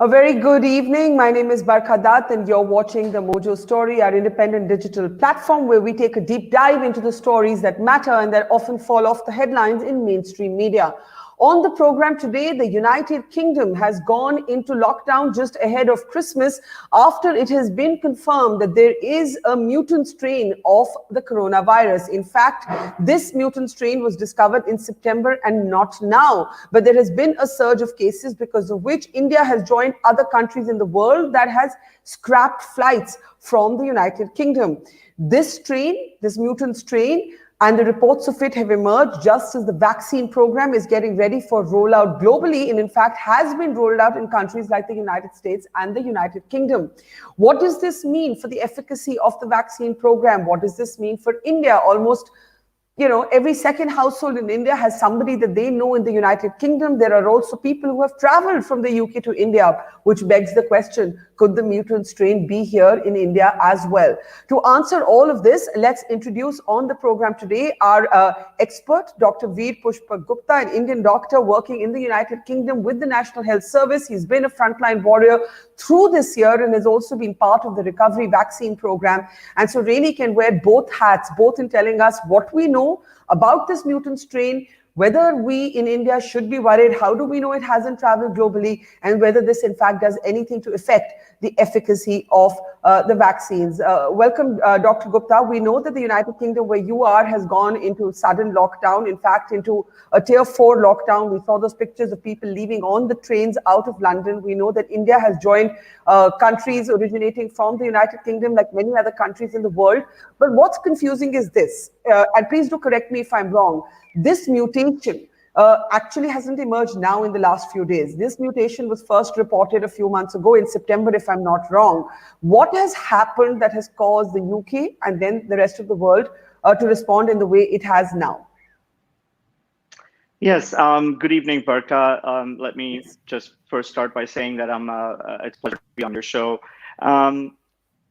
A very good evening. My name is Barkha Dutt and you're watching The Mojo Story, our independent digital platform where we take a deep dive into the stories that matter and that often fall off the headlines in mainstream media. On the program today, the United Kingdom has gone into lockdown just ahead of Christmas after it has been confirmed that there is a mutant strain of the coronavirus. In fact, this mutant strain was discovered in September and not now. But there has been a surge of cases because of which India has joined other countries in the world that has scrapped flights from the United Kingdom. This strain, this mutant strain, and the reports of it have emerged just as the vaccine program is getting ready for rollout globally and in fact has been rolled out in countries like the United States and the United Kingdom. What does this mean for the efficacy of the vaccine program? What does this mean for India? Almost every second household in India has somebody that they know in the United Kingdom. There are also people who have traveled from the UK to India, which begs the question, could the mutant strain be here in India as well? To answer all of this, let's introduce on the program today our expert, Dr. Veer Pushpak Gupta, an Indian doctor working in the United Kingdom with the National Health Service. He's been a frontline warrior through this year and has also been part of the recovery vaccine program. And so really can wear both hats, both in telling us what we know about this mutant strain, whether we in India should be worried, how do we know it hasn't traveled globally, and whether this in fact does anything to affect the efficacy of the vaccines. Welcome, Dr. Gupta. We know that the United Kingdom, where you are, has gone into sudden lockdown, in fact, into a tier 4 lockdown. We saw those pictures of people leaving on the trains out of London. We know that India has joined countries originating from the United Kingdom, like many other countries in the world. But what's confusing is this, and please do correct me if I'm wrong, this mutation actually hasn't emerged now in the last few days. This mutation was first reported a few months ago in September, if I'm not wrong. What has happened that has caused the UK and then the rest of the world to respond in the way it has now? Yes, good evening, Barkha. Let me just first start by saying that it's a pleasure to be on your show.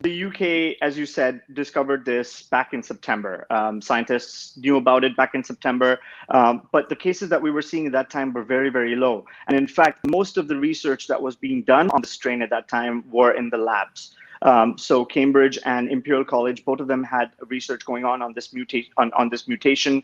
The UK, as you said, discovered this back in September. Scientists knew about it back in September, but the cases that we were seeing at that time were very, very low. And in fact, most of the research that was being done on the strain at that time were in the labs. So Cambridge and Imperial College, both of them had research going on this mutation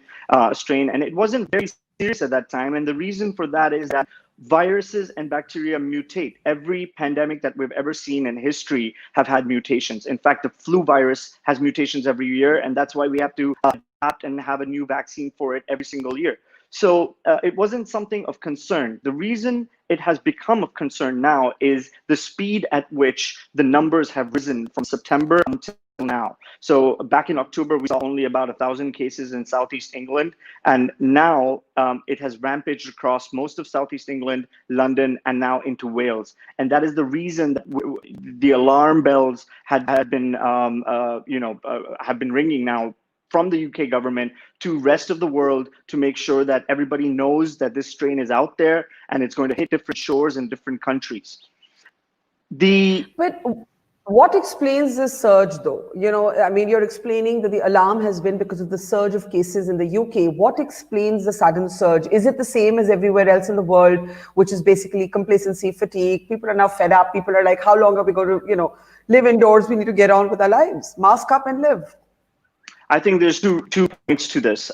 strain, and it wasn't very serious at that time. And the reason for that is that viruses and bacteria mutate. Every pandemic that we've ever seen in history have had mutations. In fact, the flu virus has mutations every year, and that's why we have to adapt and have a new vaccine for it every single year. So it wasn't something of concern. The reason it has become of concern now is the speed at which the numbers have risen from September until now. So back in October, we saw only about 1,000 cases in Southeast England. And now it has rampaged across most of Southeast England, London, and now into Wales. And that is the reason that the alarm bells have been ringing now from the UK government to rest of the world to make sure that everybody knows that this strain is out there and it's going to hit different shores in different countries. But what explains this surge though? I mean, you're explaining that the alarm has been because of the surge of cases in the UK. What explains the sudden surge? Is it the same as everywhere else in the world, which is basically complacency, fatigue? People are now fed up. People are like, how long are we going to, live indoors? We need to get on with our lives. Mask up and live. I think there's two points to this.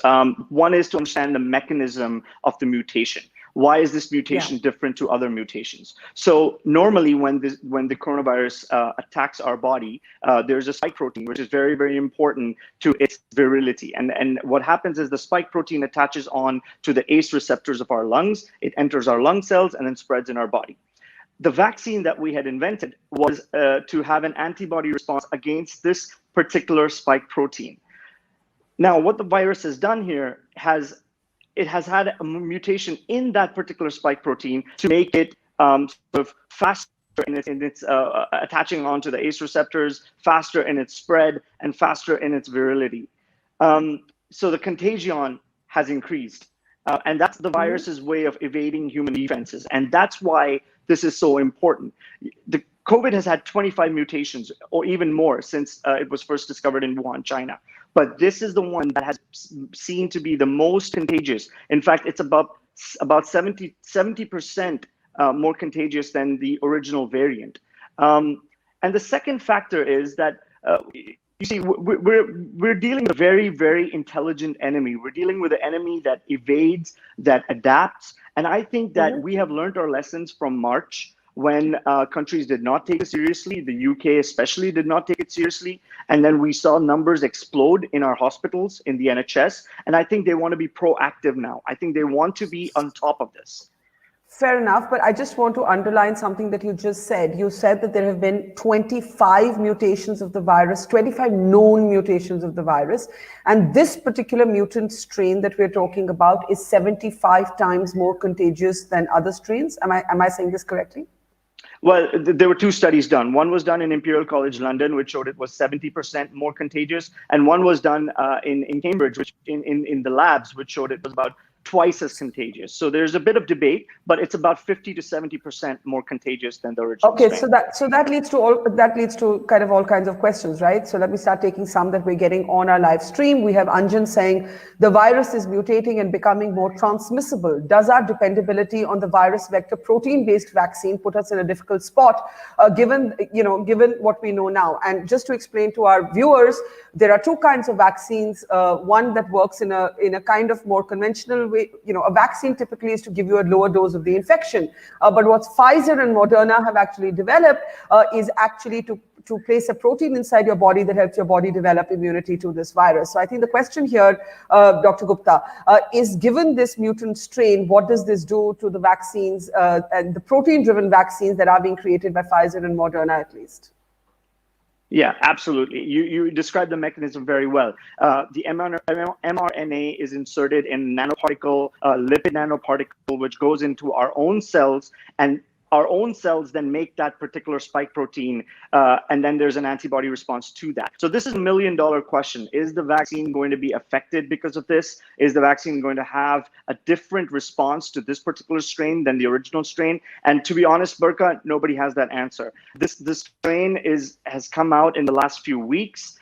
One is to understand the mechanism of the mutation. Why is this mutation different to other mutations? So normally when the coronavirus attacks our body, there's a spike protein, which is very, very important to its virility. And what happens is the spike protein attaches on to the ACE receptors of our lungs. It enters our lung cells and then spreads in our body. The vaccine that we had invented was to have an antibody response against this particular spike protein. Now, what the virus has done here it has had a mutation in that particular spike protein to make it sort of faster in its attaching onto the ACE receptors, faster in its spread, and faster in its virility. So the contagion has increased, and that's the virus's way of evading human defenses, and that's why this is so important. The COVID has had 25 mutations or even more since it was first discovered in Wuhan, China. But this is the one that has seen to be the most contagious. In fact, it's about 70% more contagious than the original variant. And the second factor is that you see, we're dealing with a very, very intelligent enemy. We're dealing with an enemy that evades, that adapts. And I think that we have learned our lessons from March when countries did not take it seriously. The UK especially did not take it seriously. And then we saw numbers explode in our hospitals, in the NHS. And I think they want to be proactive now. I think they want to be on top of this. Fair enough, but I just want to underline something that you just said. You said that there have been 25 mutations of the virus, 25 known mutations of the virus, and this particular mutant strain that we're talking about is 75 times more contagious than other strains. Am I saying this correctly? Well, there were two studies done. One was done in Imperial College London, which showed it was 70% more contagious, and one was done in Cambridge, which in the labs, which showed it was about twice as contagious. So there's a bit of debate, but it's about 50 to 70% more contagious than the original strain. So that leads to kind of all kinds of questions, right? So let me start taking some that we're getting on our live stream. We have Anjan saying the virus is mutating and becoming more transmissible. Does our dependability on the virus vector protein-based vaccine put us in a difficult spot, given what we know now? And just to explain to our viewers, there are two kinds of vaccines. One that works in a kind of more conventional way. A vaccine typically is to give you a lower dose of the infection. But what Pfizer and Moderna have actually developed is actually to place a protein inside your body that helps your body develop immunity to this virus. So I think the question here, Dr. Gupta, is given this mutant strain, what does this do to the vaccines and the protein-driven vaccines that are being created by Pfizer and Moderna at least? Yeah, absolutely. You described the mechanism very well. The mRNA is inserted in nanoparticle, lipid nanoparticle, which goes into our own cells, and our own cells then make that particular spike protein, and then there's an antibody response to that. So this is a $1 million question. Is the vaccine going to be affected because of this? Is the vaccine going to have a different response to this particular strain than the original strain? And to be honest, Burka, nobody has that answer. This strain has come out in the last few weeks.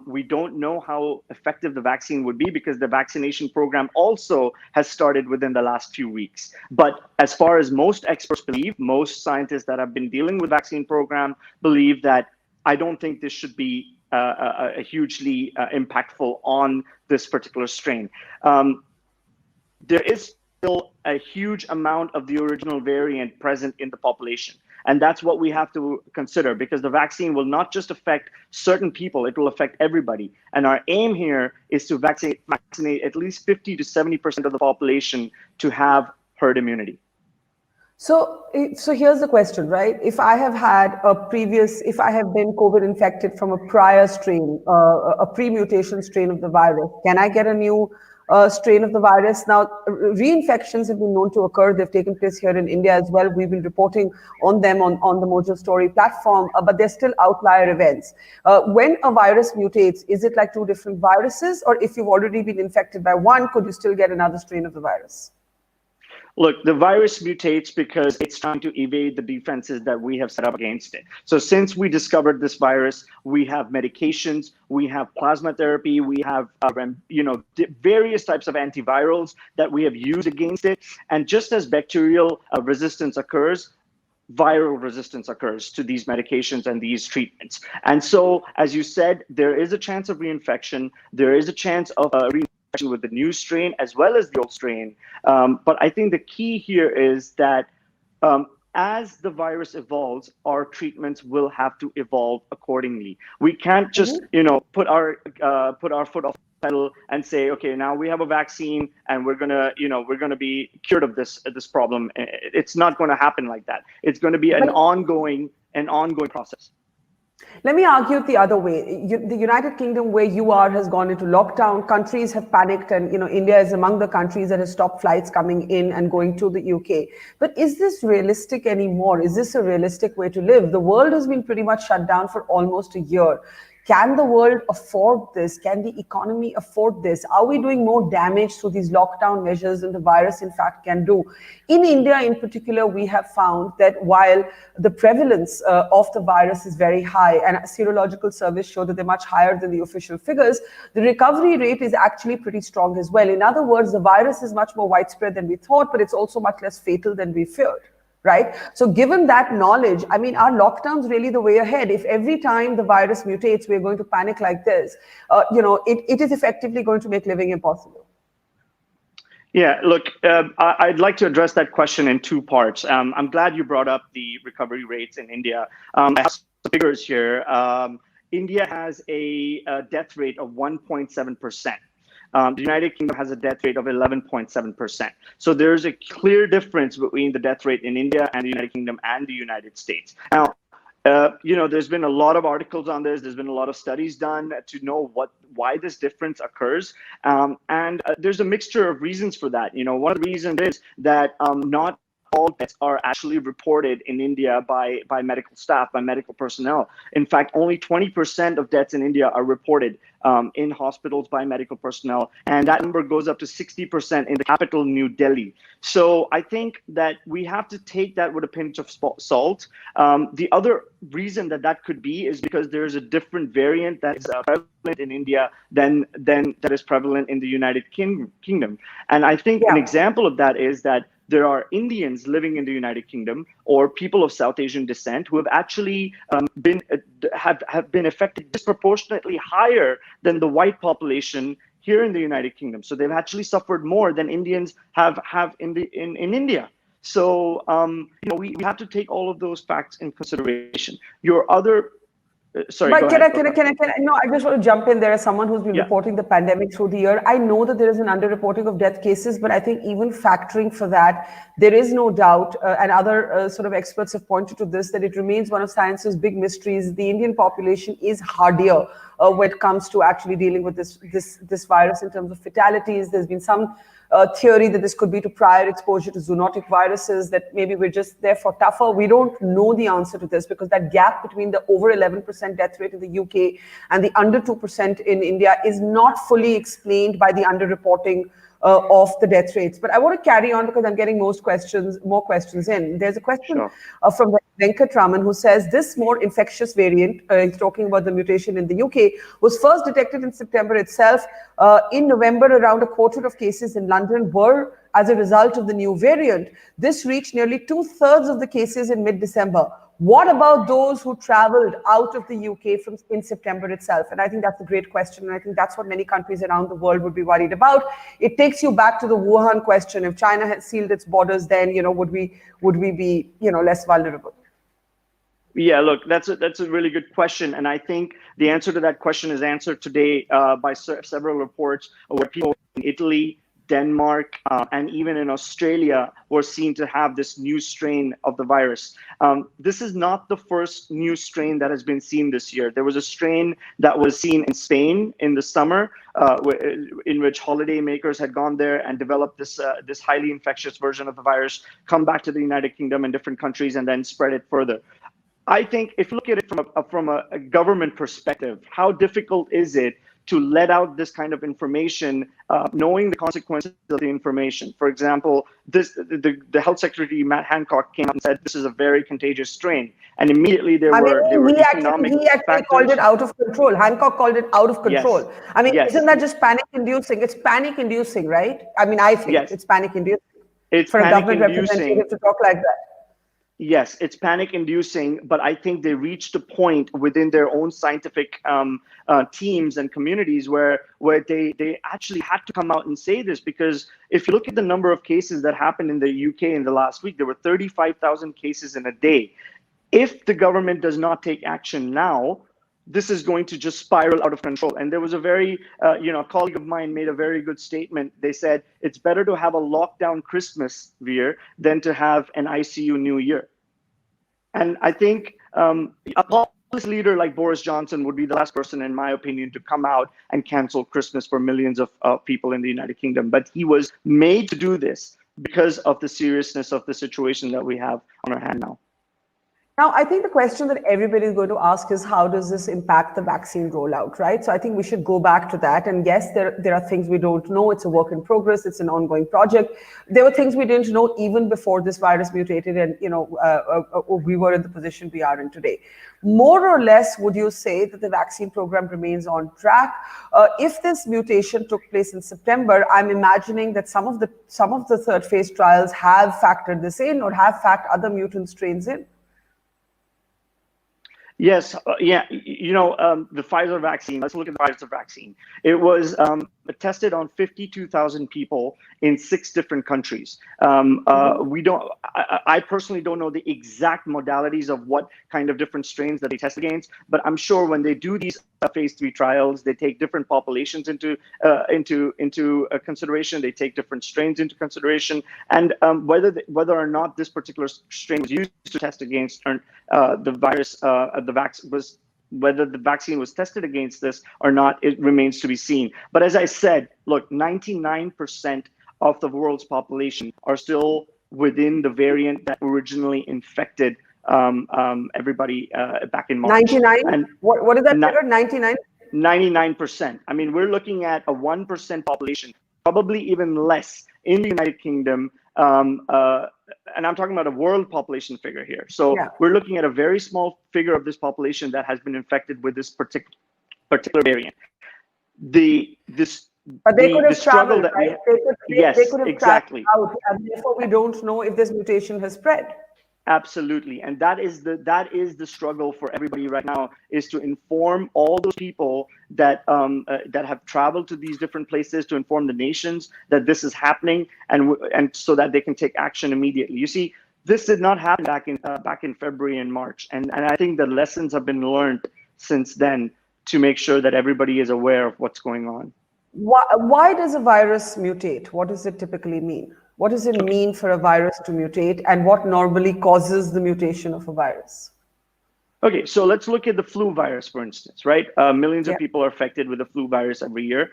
We don't know how effective the vaccine would be because the vaccination program also has started within the last few weeks. But as far as most experts believe, most scientists that have been dealing with vaccine program believe that I don't think this should be a hugely impactful on this particular strain. There is still a huge amount of the original variant present in the population. And that's what we have to consider, because the vaccine will not just affect certain people, it will affect everybody. And our aim here is to vaccinate at least 50 to 70% of the population to have herd immunity. So here's the question, right? If I have been COVID infected from a prior strain, a pre-mutation strain of the virus, can I get a new strain of the virus? Now, reinfections have been known to occur. They've taken place here in India as well. We've been reporting on them on the Mojo Story platform, but they're still outlier events. When a virus mutates, is it like two different viruses? Or if you've already been infected by one, could you still get another strain of the virus? Look, the virus mutates because it's trying to evade the defenses that we have set up against it. So since we discovered this virus, we have medications, we have plasma therapy, we have various types of antivirals that we have used against it. And just as bacterial resistance occurs, viral resistance occurs to these medications and these treatments. And so, as you said, there is a chance of reinfection. There is a chance of reinfection with the new strain as well as the old strain. But I think the key here is that as the virus evolves, our treatments will have to evolve accordingly. We can't just put our foot off the pedal and say, okay, now we have a vaccine and we're gonna be cured of this problem. It's not going to happen like that. It's going to be an ongoing process. Let me argue it the other way. The United Kingdom, where you are, has gone into lockdown. Countries have panicked, and India is among the countries that has stopped flights coming in and going to the UK. But is this realistic anymore? Is this a realistic way to live? The world has been pretty much shut down for almost a year. Can the world afford this? Can the economy afford this? Are we doing more damage through these lockdown measures than the virus, in fact, can do? In India, in particular, we have found that while the prevalence of the virus is very high, and serological surveys show that they're much higher than the official figures, the recovery rate is actually pretty strong as well. In other words, the virus is much more widespread than we thought, but it's also much less fatal than we feared. right? So given that knowledge, I mean, are lockdowns really the way ahead? If every time the virus mutates, we're going to panic like this, it is effectively going to make living impossible. Yeah, look, I'd like to address that question in two parts. I'm glad you brought up the recovery rates in India. I have some figures here. India has a death rate of 1.7%. The United Kingdom has a death rate of 11.7%. So there's a clear difference between the death rate in India and the United Kingdom and the United States. Now, there's been a lot of articles on this. There's been a lot of studies done to know why this difference occurs. And there's a mixture of reasons for that. One of the reasons is that not all deaths are actually reported in India by medical staff, by medical personnel. In fact, only 20% of deaths in India are reported in hospitals by medical personnel. And that number goes up to 60% in the capital, New Delhi. So I think that we have to take that with a pinch of salt. The other reason that could be is because there's a different variant that's prevalent in India than that is prevalent in the United Kingdom. And I think an example of that is that there are Indians living in the United Kingdom or people of South Asian descent who have actually been affected disproportionately higher than the white population here in the United Kingdom. So they've actually suffered more than Indians have in India. So we have to take all of those facts in consideration. Your other sorry. But can I? No, I just want to jump in there as someone who's been reporting the pandemic through the year. I know that there is an underreporting of death cases, but I think even factoring for that, there is no doubt, and other sort of experts have pointed to this, that it remains one of science's big mysteries. The Indian population is hardier when it comes to actually dealing with this virus in terms of fatalities. There's been some theory that this could be to prior exposure to zoonotic viruses, that maybe we're just therefore tougher. We don't know the answer to this because that gap between the over 11% death rate in the UK and the under 2% in India is not fully explained by the underreporting of the death rates. But I want to carry on because I'm getting more questions in. There's a question from Venkatraman who says this more infectious variant, he's talking about the mutation in the UK, was first detected in September itself. In November, around a quarter of cases in London were as a result of the new variant. This reached nearly 2/3 of the cases in mid-December. What about those who traveled out of the UK in September itself? And I think that's a great question. And I think that's what many countries around the world would be worried about. It takes you back to the Wuhan question. If China had sealed its borders, then, would we be, less vulnerable? Yeah, look, that's a really good question. And I think the answer to that question is answered today by several reports where people in Italy, Denmark, and even in Australia were seen to have this new strain of the virus. This is not the first new strain that has been seen this year. There was a strain that was seen in Spain in the summer, in which holidaymakers had gone there and developed this highly infectious version of the virus, come back to the United Kingdom and different countries, and then spread it further. I think if you look at it from a government perspective, how difficult is it to let out this kind of information, knowing the consequences of the information? For example, the health secretary, Matt Hancock, came out and said this is a very contagious strain. And immediately there were economic he actually called it out of control. Hancock called it out of control. Yes. I mean, isn't that just panic-inducing? It's panic-inducing, right? I mean, I think it's panic-inducing. It's for a government representative to talk like that. Yes, it's panic-inducing, but I think they reached a point within their own scientific teams and communities where they actually had to come out and say this, because if you look at the number of cases that happened in the UK in the last week, there were 35,000 cases in a day. If the government does not take action now, this is going to just spiral out of control. And there was a very, a colleague of mine made a very good statement. They said, it's better to have a lockdown Christmas, Veer, than to have an ICU New Year. And I think a populist leader like Boris Johnson would be the last person, in my opinion, to come out and cancel Christmas for millions of people in the United Kingdom. But he was made to do this because of the seriousness of the situation that we have on our hand now. Now, I think the question that everybody is going to ask is how does this impact the vaccine rollout, right? So I think we should go back to that. And yes, there are things we don't know. It's a work in progress. It's an ongoing project. There were things we didn't know even before this virus mutated, and we were in the position we are in today. More or less, would you say that the vaccine program remains on track? If this mutation took place in September, I'm imagining that some of the third phase trials have factored this in or have factored other mutant strains in. Yes, the Pfizer vaccine, let's look at the Pfizer vaccine. It was tested on 52,000 people in 6 different countries. I personally don't know the exact modalities of what kind of different strains that they test against, but I'm sure when they do these phase 3 trials, they take different populations into consideration. They take different strains into consideration, and whether or not this particular strain was used to test against the virus, whether the vaccine was tested against this or not, it remains to be seen. But as I said, look, 99% of the world's population are still within the variant that originally infected everybody back in March. 99? And what is that figure? 99? 99%. I mean, we're looking at a 1% population, probably even less in the United Kingdom. And I'm talking about a world population figure here. So yeah, we're looking at a very small figure of this population that has been infected with this particular variant. But they could have traveled, right? They could have exactly out, and therefore we don't know if this mutation has spread. Absolutely, and that is the struggle for everybody right now, is to inform all those people that have traveled to these different places, to inform the nations that this is happening, and so that they can take action immediately. You see, this did not happen back in February and March, and I think the lessons have been learned since then to make sure that everybody is aware of what's going on. Why does a virus mutate? What does it typically mean? What does it mean for a virus to mutate, and what normally causes the mutation of a virus? Okay, so let's look at the flu virus, for instance, right? Millions of people are affected with the flu virus every year.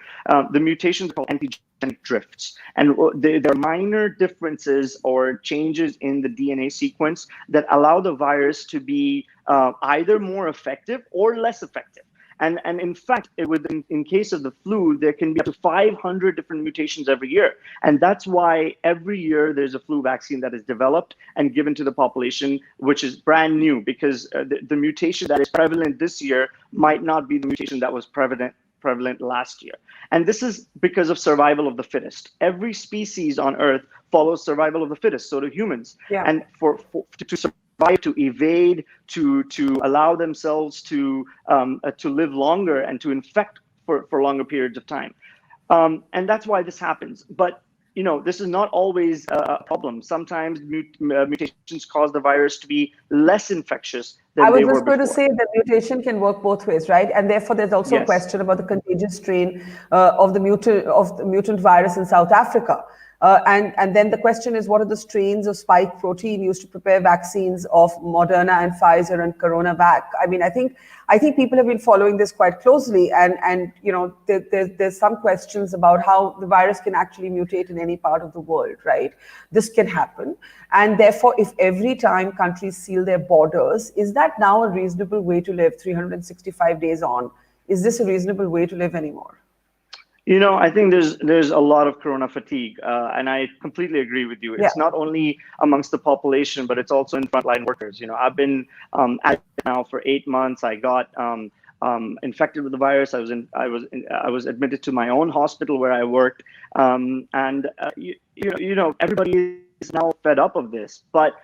The mutations are called antigenic drifts, and there are minor differences or changes in the DNA sequence that allow the virus to be either more effective or less effective. And in fact, in case of the flu, there can be up to 500 different mutations every year. And that's why every year there's a flu vaccine that is developed and given to the population, which is brand new, because the mutation that is prevalent this year might not be the mutation that was prevalent last year. And this is because of survival of the fittest. Every species on Earth follows survival of the fittest, so do humans. Yeah. And to survive, to evade, to allow themselves to live longer and to infect for longer periods of time, and that's why this happens. But this is not always a problem. Sometimes mutations cause the virus to be less infectious than they were before. I was just going to say that mutation can work both ways, right? And therefore, there's also a question about the contagious strain of the mutant virus in South Africa. And then the question is, what are the strains of spike protein used to prepare vaccines of Moderna and Pfizer and CoronaVac? I mean, I think people have been following this quite closely, and there's some questions about how the virus can actually mutate in any part of the world, right? This can happen, and therefore, if every time countries seal their borders, is that now a reasonable way to live 365 days on? Is this a reasonable way to live anymore? I think there's a lot of corona fatigue, and I completely agree with you. It's not only amongst the population, but it's also in frontline workers. I've been at it now for 8 months. I got infected with the virus. I was admitted to my own hospital where I worked, and everybody is now fed up of this, but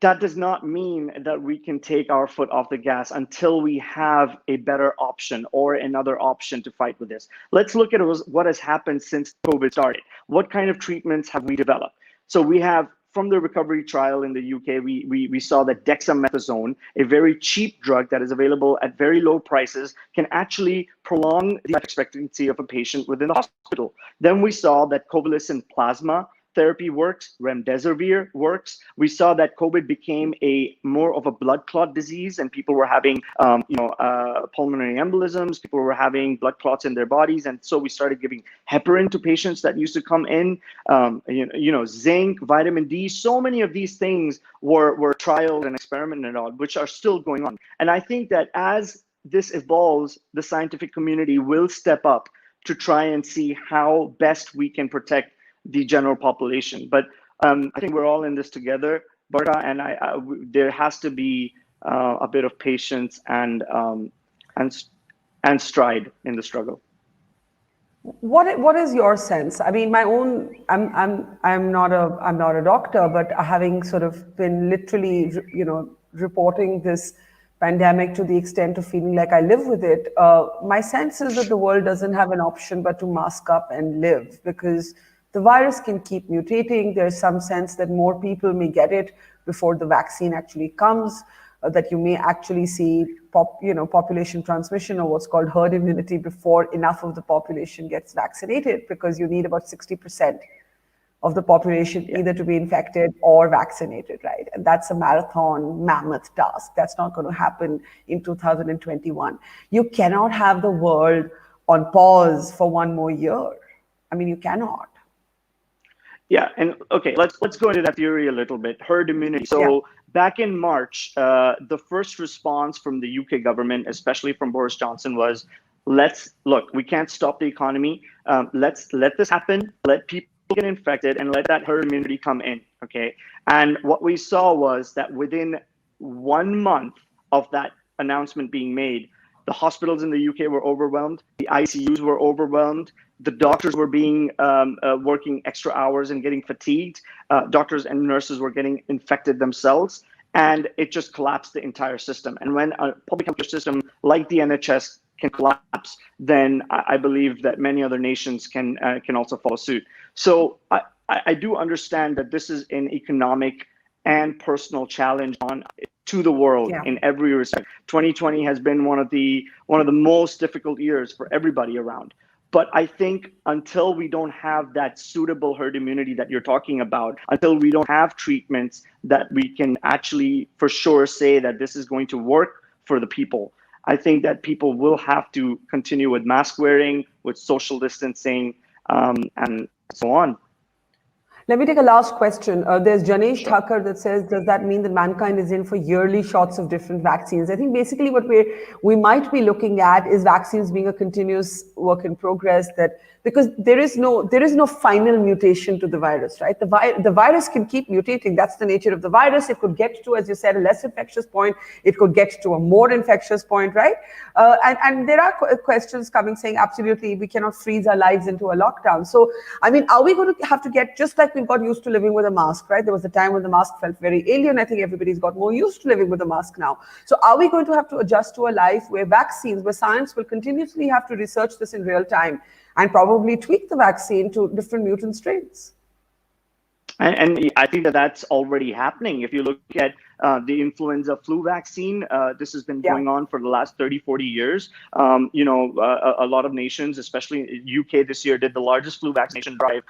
that does not mean that we can take our foot off the gas until we have a better option or another option to fight with this. Let's look at what has happened since COVID started. What kind of treatments have we developed? So we have, from the recovery trial in the UK, we saw that dexamethasone, a very cheap drug that is available at very low prices, can actually prolong the life expectancy of a patient within the hospital. Then we saw that convalescent plasma therapy works, remdesivir works. We saw that COVID became more of a blood clot disease, and people were having, pulmonary embolisms. People were having blood clots in their bodies, and so we started giving heparin to patients that used to come in. Zinc, vitamin D. So many of these things were trialed and experimented on, which are still going on. And I think that as this evolves, the scientific community will step up to try and see how best we can protect the general population. But I think we're all in this together, Barta, and there has to be a bit of patience and stride in the struggle. What is your sense? I mean, I'm not a doctor, but having sort of been literally, reporting this pandemic to the extent of feeling like I live with it, my sense is that the world doesn't have an option but to mask up and live, because the virus can keep mutating. There's some sense that more people may get it before the vaccine actually comes, that you may actually see population transmission, or what's called herd immunity, before enough of the population gets vaccinated, because you need about 60% of the population either to be infected or vaccinated, right? And that's a marathon, mammoth task. That's not going to happen in 2021. You cannot have the world on pause for one more year. I mean, you cannot. Yeah, and okay, let's go into that theory a little bit. Herd immunity. So back in March, the first response from the UK government, especially from Boris Johnson, was, we can't stop the economy. Let's let this happen. Let people get infected and let that herd immunity come in. Okay. And what we saw was that within 1 month of that announcement being made, the hospitals in the UK were overwhelmed. The ICUs were overwhelmed. The doctors were working extra hours and getting fatigued. Doctors and nurses were getting infected themselves, and it just collapsed the entire system. And when a public healthcare system like the NHS can collapse, then I believe that many other nations can also follow suit. So I do understand that this is an economic and personal challenge to the world in every respect. 2020 has been one of the most difficult years for everybody around. But I think until we don't have that suitable herd immunity that you're talking about, until we don't have treatments that we can actually for sure say that this is going to work for the people, I think that people will have to continue with mask wearing, with social distancing, and so on. Let me take a last question. There's Janesh Thakur that says, does that mean that mankind is in for yearly shots of different vaccines? I think basically what we might be looking at is vaccines being a continuous work in progress, because there is no final mutation to the virus, right? The virus can keep mutating. That's the nature of the virus. It could get to, as you said, a less infectious point. It could get to a more infectious point, right? And there are questions coming saying, absolutely, we cannot freeze our lives into a lockdown. So, I mean, are we going to have to get, just like we've got used to living with a mask, right? There was a time when the mask felt very alien. I think everybody's got more used to living with a mask now. So are we going to have to adjust to a life where science will continuously have to research this in real time and probably tweak the vaccine to different mutant strains? And I think that that's already happening. If you look at the influenza flu vaccine, this has been going on for the last 30, 40 years. A lot of nations, especially UK this year, did the largest flu vaccination drive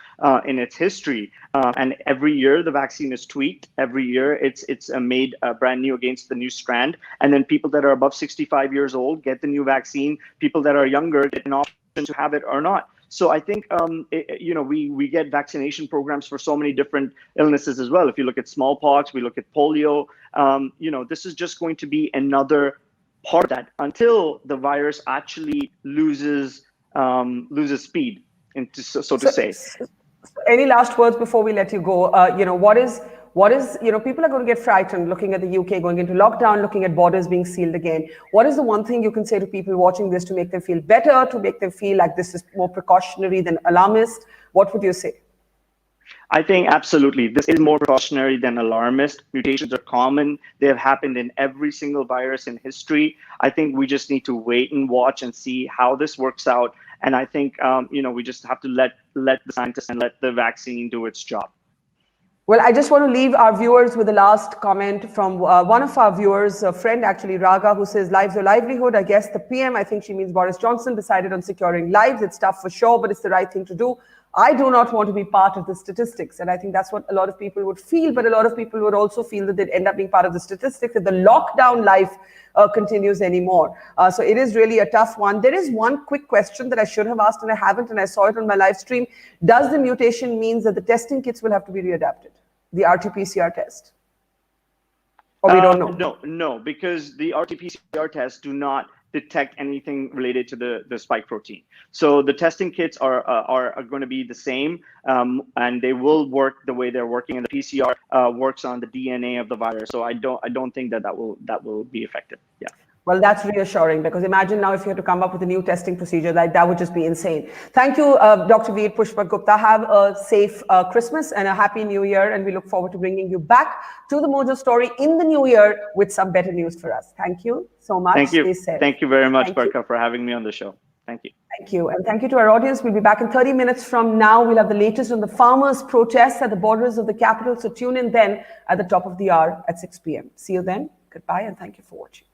in its history. And every year the vaccine is tweaked. Every year it's made brand new against the new strand. And then people that are above 65 years old get the new vaccine. People that are younger get an option to have it or not. So I think, we get vaccination programs for so many different illnesses as well. If you look at smallpox, we look at polio, this is just going to be another part of that until the virus actually loses speed, so to say. Any last words before we let you go? What is, people are going to get frightened looking at the UK going into lockdown, looking at borders being sealed again. What is the one thing you can say to people watching this to make them feel better, to make them feel like this is more precautionary than alarmist? What would you say? I think absolutely. This is more precautionary than alarmist. Mutations are common. They have happened in every single virus in history. I think we just need to wait and watch and see how this works out. And I think, we just have to let the scientists and let the vaccine do its job. Well, I just want to leave our viewers with the last comment from one of our viewers, a friend actually, Raga, who says, lives or livelihood. I guess the PM, I think she means Boris Johnson, decided on securing lives. It's tough for sure, but it's the right thing to do. I do not want to be part of the statistics. And I think that's what a lot of people would feel, but a lot of people would also feel that they'd end up being part of the statistics if the lockdown life continues anymore. So it is really a tough one. There is one quick question that I should have asked and I haven't, and I saw it on my live stream. Does the mutation means that the testing kits will have to be readapted? The RT-PCR test? Or we don't know? No, because the RT-PCR tests do not detect anything related to the spike protein. So the testing kits are going to be the same, and they will work the way they're working, and the PCR works on the DNA of the virus. So I don't think that will be affected. Yeah. Well, that's reassuring, because imagine now if you had to come up with a new testing procedure, that would just be insane. Thank you, Dr. Veer Pushpak Gupta. Have a safe Christmas and a happy New Year. And we look forward to bringing you back to the Mojo Story in the new year with some better news for us. Thank you so much. Thank you. Stay safe. Thank you very much, Barka, for having me on the show. Thank you. Thank you. And thank you to our audience. We'll be back in 30 minutes from now. We'll have the latest on the farmers' protests at the borders of the capital. So tune in then at the top of the hour at 6 p.m. See you then. Goodbye, and thank you for watching.